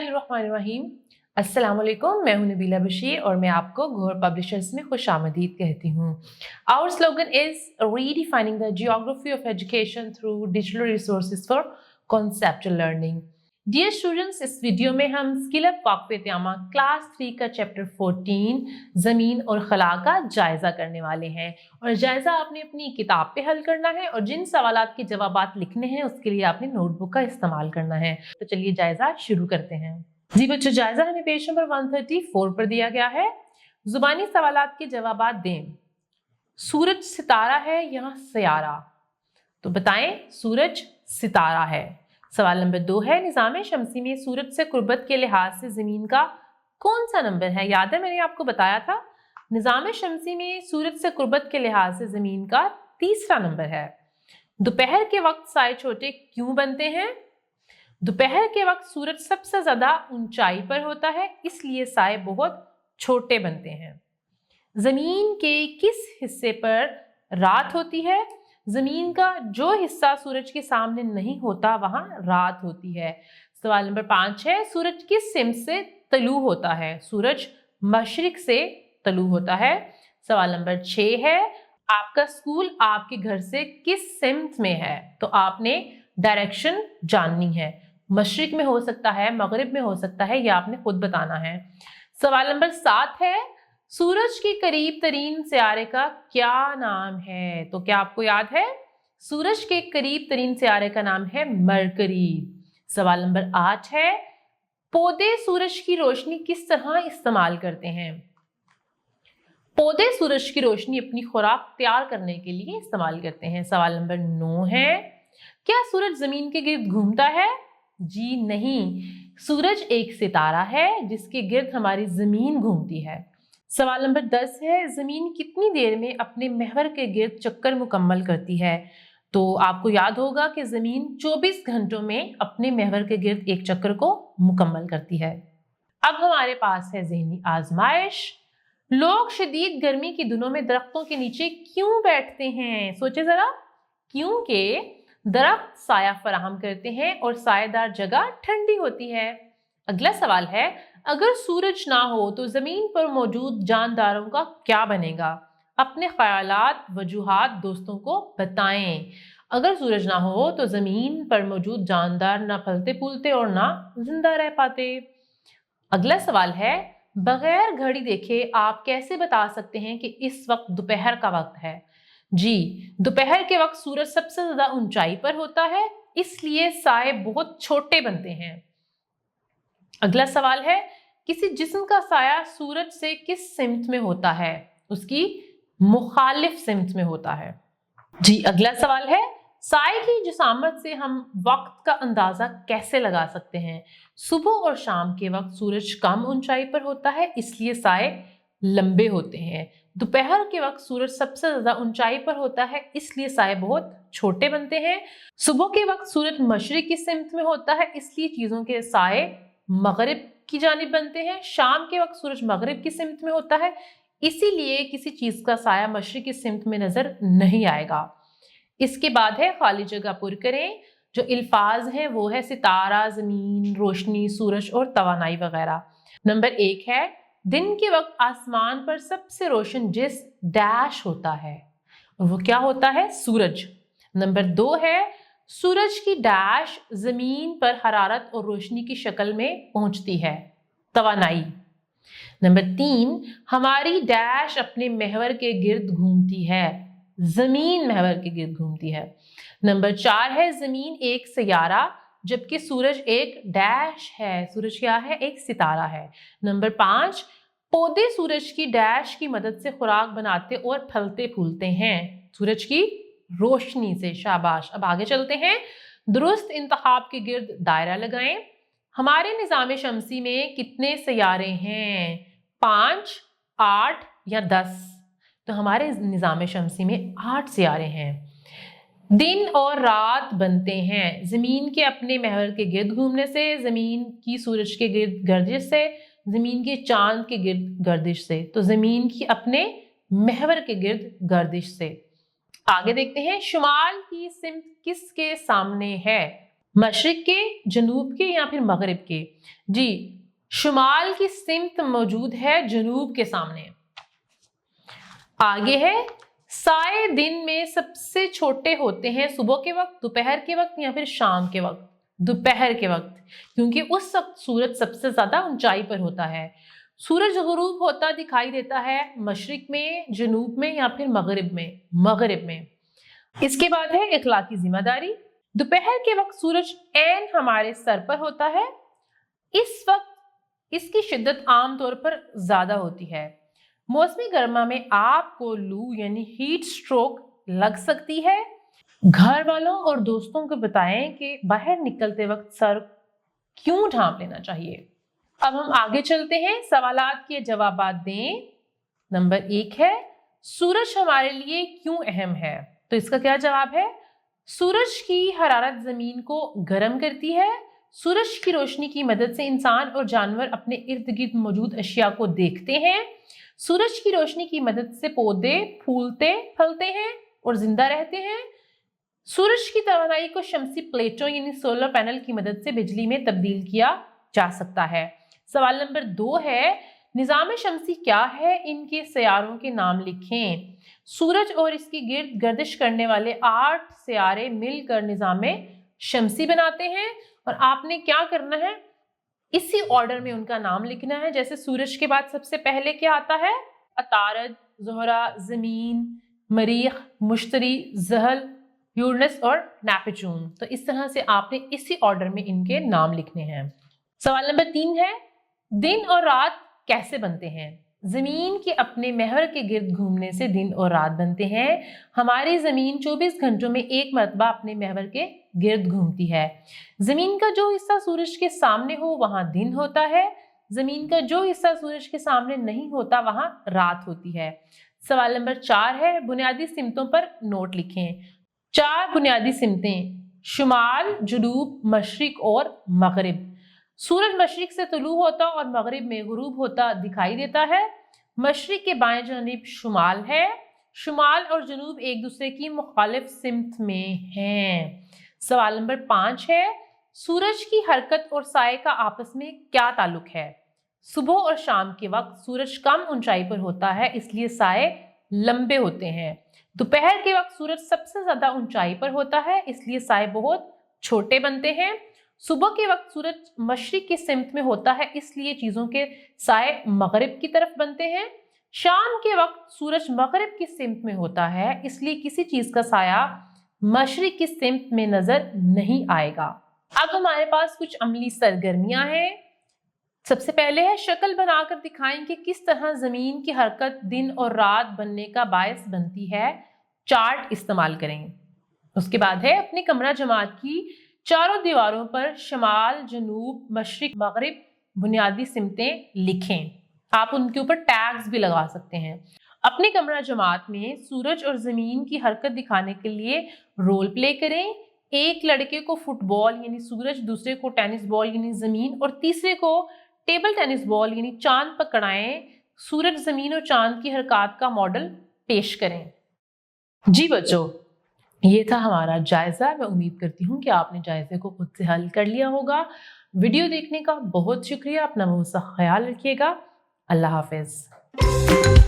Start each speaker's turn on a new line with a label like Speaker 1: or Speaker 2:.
Speaker 1: बिस्मिल्लाहिर्रहमानिर्रहीम। अस्सलाम वालेकुम, मैं हूं नबीला बशीर और मैं आपको गौहर पब्लिशर्स में खुशामदीद कहती हूँ। Our slogan is redefining the geography of education through digital resources for conceptual learning. Dear students, इस वीडियो में हम स्किल अप वाक़फ़े त्यामा क्लास 3 का चैप्टर 14 ज़मीन और खला का जायज़ा करने वाले हैं। और जायज़ा आपने अपनी किताब पे हल करना है और जिन सवालात के जवाबात लिखने हैं उसके लिए आपने नोटबुक का इस्तेमाल करना है। तो चलिए जायज़ा शुरू करते हैं। जी बच्चों, जायज़ा हमें पेज नंबर 134 पर दिया गया है। ज़ुबानी सवालात के जवाबात दें। सूरज सितारा है, यहाँ सयारा, तो बताएं सूरज सितारा है। सवाल नंबर 2 है, निज़ाम शमसी में सूरज से कुर्बत के लिहाज से ज़मीन का कौन सा नंबर है? याद है मैंने आपको बताया था, निज़ाम शमसी में सूरज से कुर्बत के लिहाज से ज़मीन का तीसरा नंबर है। दोपहर के वक्त साए छोटे क्यों बनते हैं? दोपहर के वक्त सूरज सबसे ज़्यादा ऊंचाई पर होता है, इसलिए साए बहुत छोटे बनते हैं। ज़मीन के किस हिस्से पर रात होती है? ज़मीन का जो हिस्सा सूरज के सामने नहीं होता वहां रात होती है। सवाल नंबर 5 है, सूरज किस सिमत से तलू होता है? सूरज मशरिक से तलू होता है। सवाल नंबर 6 है, आपका स्कूल आपके घर से किस सिमत में है? तो आपने डायरेक्शन जाननी है। मशरिक में हो सकता है, मगरिब में हो सकता है, यह आपने खुद बताना है। सवाल नंबर 7 है, सूरज के करीब तरीन सियारे का क्या नाम है? तो क्या आपको याद है? सूरज के करीब तरीन सियारे का नाम है मरकरी। सवाल नंबर 8 है, पौधे सूरज की रोशनी किस तरह इस्तेमाल करते हैं? पौधे सूरज की रोशनी अपनी खुराक तैयार करने के लिए इस्तेमाल करते हैं। सवाल नंबर 9 है, क्या सूरज जमीन के गिर्द घूमता है? जी नहीं, सूरज एक सितारा है जिसके गिर्द हमारी जमीन घूमती है। सवाल नंबर 10 है, जमीन कितनी देर में अपने महवर के गिर्द चक्कर मुकम्मल करती है? तो आपको याद होगा कि जमीन 24 घंटों में अपने महवर के गिर्द एक चक्कर को मुकम्मल करती है। अब हमारे पास है ज़हनी आजमाइश। लोग शदीद गर्मी के दिनों में दरख्तों के नीचे क्यों बैठते हैं? सोचे जरा। क्योंकि दरख्त साया फराहम करते हैं और सायेदार जगह ठंडी होती है। अगला सवाल है, अगर सूरज ना हो तो जमीन पर मौजूद जानदारों का क्या बनेगा? अपने ख्यालात वजूहात दोस्तों को बताएं। अगर सूरज ना हो तो जमीन पर मौजूद जानदार ना फलते फूलते और ना जिंदा रह पाते। अगला सवाल है, बगैर घड़ी देखे आप कैसे बता सकते हैं कि इस वक्त दोपहर का वक्त है? जी, दोपहर के वक्त सूरज सबसे ज्यादा ऊंचाई पर होता है, इसलिए साए बहुत छोटे बनते हैं। अगला सवाल है, किसी जिस्म का साया सूरज से किस सिमत में होता है? उसकी मुखालिफ सिमत में होता है। जी, अगला सवाल है, साए की जिसामत से हम वक्त का अंदाजा कैसे लगा सकते हैं? सुबह और शाम के वक्त सूरज कम ऊंचाई पर होता है, इसलिए साए लंबे होते हैं। दोपहर के वक्त सूरज सबसे ज्यादा ऊंचाई पर होता है, इसलिए साए बहुत छोटे बनते हैं। सुबह के वक्त सूरज मशरिक की सिमत में होता है, इसलिए चीजों के साए मगरिब की जानिब बनते हैं। शाम के वक्त सूरज मगरिब की सिमत में होता है, इसीलिए किसी चीज का साया मशरिक की सिमत में नजर नहीं आएगा। इसके बाद है खाली जगह पुर करें। जो अल्फाज हैं वो है सितारा, जमीन, रोशनी, सूरज और तवानाई वगैरह। नंबर 1 है, दिन के वक्त आसमान पर सबसे रोशन जिस डैश होता है, और वो क्या होता है? सूरज। नंबर 2 है, सूरज की डैश जमीन पर हरारत और रोशनी की शक्ल में पहुंचती है, तवानाई। नंबर 3, हमारी डैश अपने महवर के गिर्द घूमती है, जमीन महवर के गिर्द घूमती है। नंबर 4 है, जमीन एक सयारा जबकि सूरज एक डैश है। सूरज क्या है? एक सितारा है। नंबर 5, पौधे सूरज की डैश की मदद से खुराक बनाते और फलते फूलते हैं, सूरज की रोशनी से। शाबाश। अब आगे चलते हैं। दुरुस्त इंतखाब के गिर्द दायरा लगाएं। हमारे निज़ाम शमसी में कितने सियारे हैं? 5, 8 या 10? तो हमारे निज़ाम शमसी में 8 सियारे हैं। दिन और रात बनते हैं जमीन के अपने महवर के गिर्द घूमने से, जमीन की सूरज के गिर्द गर्दिश से, जमीन के चांद के गिर्द गर्दिश से। तो जमीन की अपने महवर के गिर्द गर्दिश से। आगे देखते हैं, शुमाल की सिमत किसके सामने है? मशरिक के, जनूब के या फिर मगरिब के? जी, शुमाल की सिमत मौजूद है जनूब के सामने। आगे है, साए दिन में सबसे छोटे होते हैं सुबह के वक्त, दोपहर के वक्त या फिर शाम के वक्त? दोपहर के वक्त, क्योंकि उस वक्त सूरज सबसे ज्यादा ऊंचाई पर होता है। सूरज गुरूब होता दिखाई देता है मशरिक में, जनूब में या फिर मगरिब में। इसके बाद है इखलाकी जिम्मेदारी। दोपहर के वक्त सूरज ऐन हमारे सर पर होता है। इस वक्त इसकी शिद्दत आमतौर पर ज्यादा होती है। मौसमी गर्मा में आपको लू यानी हीट स्ट्रोक लग सकती है। घर वालों और दोस्तों को बताएं कि बाहर निकलते वक्त सर क्यों ढांप लेना चाहिए। अब हम आगे चलते हैं, सवालात के जवाबात दें। नंबर 1 है, सूरज हमारे लिए क्यों अहम है? तो इसका क्या जवाब है? सूरज की हरारत जमीन को गर्म करती है। सूरज की रोशनी की मदद से इंसान और जानवर अपने इर्द गिर्द मौजूद अशिया को देखते हैं। सूरज की रोशनी की मदद से पौधे फूलते फलते हैं और जिंदा रहते हैं। सूरज की तवानाई को शमसी प्लेटों यानी सोलर पैनल की मदद से बिजली में तब्दील किया जा सकता है। सवाल नंबर 2 है, निज़ाम शमसी क्या है? इनके सियारों के नाम लिखें। सूरज और इसकी गिर्द गर्दिश करने वाले 8 सियारे मिलकर निज़ाम शमसी बनाते हैं और आपने क्या करना है, इसी ऑर्डर में उनका नाम लिखना है। जैसे सूरज के बाद सबसे पहले क्या आता है? अतारद, ज़ोहरा, ज़मीन, मरीख, मुश्तरी, ज़हल, यूरेनस और नेपच्यून। तो इस तरह से आपने इसी ऑर्डर में इनके नाम लिखने हैं। सवाल नंबर 3 है, दिन और रात कैसे बनते हैं? जमीन के अपने महवर के गिर्द घूमने से दिन और रात बनते हैं। हमारी जमीन 24 घंटों में एक मरतबा अपने महवर के गिर्द घूमती है। जमीन का जो हिस्सा सूरज के सामने हो वहां दिन होता है। जमीन का जो हिस्सा सूरज के सामने नहीं होता वहां रात होती है। सवाल नंबर 4 है, बुनियादी सिमतों पर नोट लिखें। 4 बुनियादी सिमतें, शुमाल, जुनूब, मशरिक और मगरिब। सूरज मशरिक से तुलू होता और मगरिब में गुरूब होता दिखाई देता है। मशरिक के बाएं जानिब शुमाल है। शुमाल और जुनूब एक दूसरे की मुखालिफ सिमत में हैं। सवाल नंबर 5 है, सूरज की हरकत और साए का आपस में क्या ताल्लुक है? सुबह और शाम के वक्त सूरज कम ऊंचाई पर होता है, इसलिए साए लंबे होते हैं। दोपहर के वक्त सूरज सबसे ज्यादा ऊंचाई पर होता है, इसलिए साए बहुत छोटे बनते हैं। सुबह के वक्त सूरज मशरिक की सिमत में होता है, इसलिए चीजों के साए मगरिब की तरफ बनते हैं। शाम के वक्त सूरज मगरिब की सिमत में होता है, इसलिए किसी चीज का साया मशरिक की सिमत में नजर नहीं आएगा। अब हमारे पास कुछ अमली सरगर्मियां हैं। सबसे पहले है, शक्ल बनाकर दिखाएं कि किस तरह जमीन की हरकत दिन और रात बनने का बायस बनती है। चार्ट इस्तेमाल करें। उसके बाद है, अपनी कमरा जमात की चारों दीवारों पर शमाल, जनूब, मशरिक, मगरिब बुनियादी सिमतें लिखें। आप उनके ऊपर टैग्स भी लगा सकते हैं। अपने कमरा जमात में सूरज और जमीन की हरकत दिखाने के लिए रोल प्ले करें। एक लड़के को फुटबॉल यानी सूरज, दूसरे को टेनिस बॉल यानी जमीन और तीसरे को टेबल टेनिस बॉल यानी चांद पकड़ाएं। सूरज, जमीन और चांद की हरकत का मॉडल पेश करें। जी बच्चों, ये था हमारा जायजा। मैं उम्मीद करती हूँ कि आपने जायजे को खुद से हल कर लिया होगा। वीडियो देखने का बहुत शुक्रिया। अपना बहुत सा ख्याल रखिएगा। अल्लाह हाफिज।